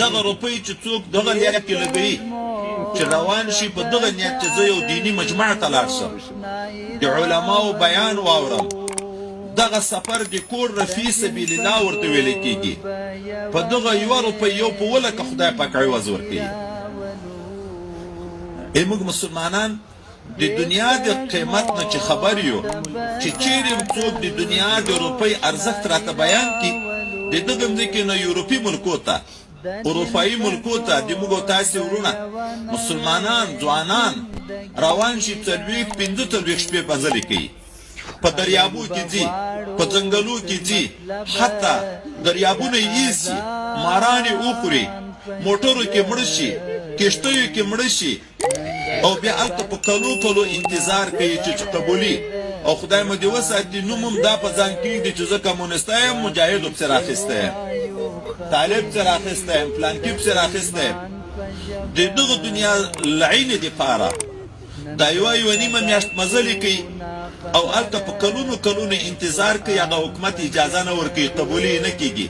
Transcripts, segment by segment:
دغه روپۍ چې څوک دغه نیت کې لګوي چې روان شي په دغه نیت چې زه یو دیني مجمع ته لاړ شم د علماو بیان واورم دغه سفر د کور رفی سبیل الله ورته ویل کېږي په دغه یوه روپۍ یو په ولکه خدای پاک عوض ورکوي موږ مسلمانان د دنیا د قیمت نه چې خبر یو چې چیرې څوک د دنیا د روپۍ ارزښت راته بیان کړي د دغه ځمکې نه یورپي ملکو ته اروپایي ملکو ته د موږ او تاسې وروڼه مسلمانان ځوانان روان شي 45 شپې مزلې کوي په دریابو کې ځي په ځنګلو کې ځي حتی دریابونه یې ایسي ماران یې وخوري موټرو کې مړه شي کښتیو کې مړه شي او بیا هلته په کلو انتظار کوي چې قبولي او خدای مو دې وساتي نوم هم دا په ځان کېږدي چې زه کمونسته یم مجاهد ورپسې راخیستی یم طالب پسې راخیستی یم پلانکي پسې راخیستی یم د دغه دنیا لعینې دپاره دا یوه نیمه میاشت مزلې کوي او هلته په کلونو انتظار کوي هغه حکومت اجازه نه ورکوي قبولي یې نه کېږي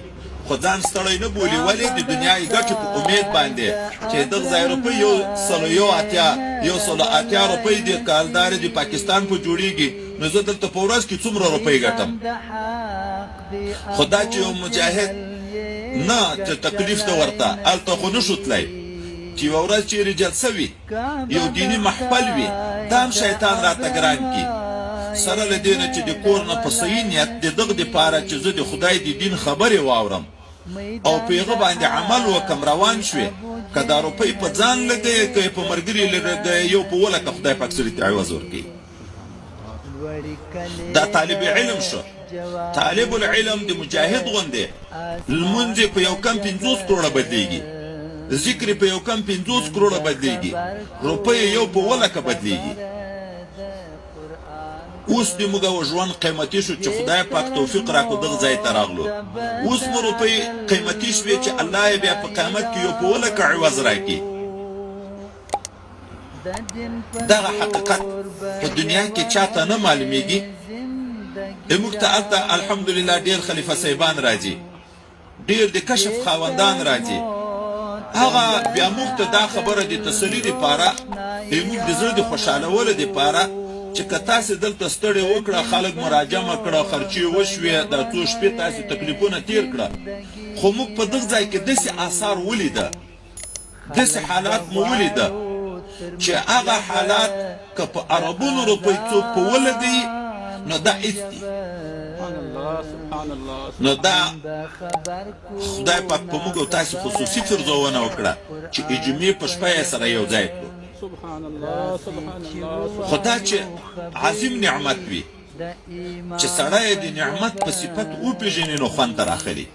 خو ځان ستړی نه بولي ولې د دنیا ګټې په امید باندې چې دغه ځای روپۍ 180 روپۍ د کالدارې د پاکستان په جوړیږي نو زه دلته په ورځ کې څومره روپۍ ګټم خو دا چې یو مجاهد نه چې تکلیف ته ورته هلته خو نه شو تلی چې یوه ورځ چیرې جلسه وي یو دیني محفل وي دا هم شیطان راته ګران کړي سره له دې نه چې د کور نه په صحیح نیت د دغه دپاره چې زه د خدای د دین خبرې واورم او په هغه باندې عمل وکم روان شوې که دا روپۍ په ځان لګوې که یې په ملګري لګوې یو په ولکه خدای پاک سړي ته عوض ورکوي دا طالب علم شو طالب العلم د مجاهد غوندې لمونځ یې په یو کم 50 کروړه بدلیږي ذکر په یو کم 50 کروړه بدلیږي روپۍ یو په ولکه بدلیږي اوس د موږ ژوند قیمتي شو چې خدای پاک توفیق راکړو دغه ځای ته راغلو اوس مو روپۍ قیمتي شوې چې الله یې بیا په قیامت کې یو په ولکه عوض راکړي دغه حقیقت په دنیا کې چاته نه معلومیږي موږ ته هلته الحمدلله ډېر خلیفه صاحبان راځي ډېر د کشف خاوندان راځي هغه بیا موږ ته دا خبره د تسلي دپاره موږ د زړه د خوشحالولو دپاره چې که تاسې دلته ستړې وکړه خلک مراجمه کړه خرچې وشوې دا څو شپې تاسې تکلیفونه تیر کړه خو موږ په دغه ځای کې داسې آثار ولیده داسې حالات مو ولیده چې هغه حالات که په عربونو روپۍ څوک په ولګوي نو دا هېڅ دي نو دا خدای پاک په موږ او تاسې خصوصي فرضونه وکړه چې اجمې په شپه یې سره یو ځای کړو خو دا چې عظیم نعمت وي چې سړی د نعمت په صفت وپېژني نو خوند ته راخلي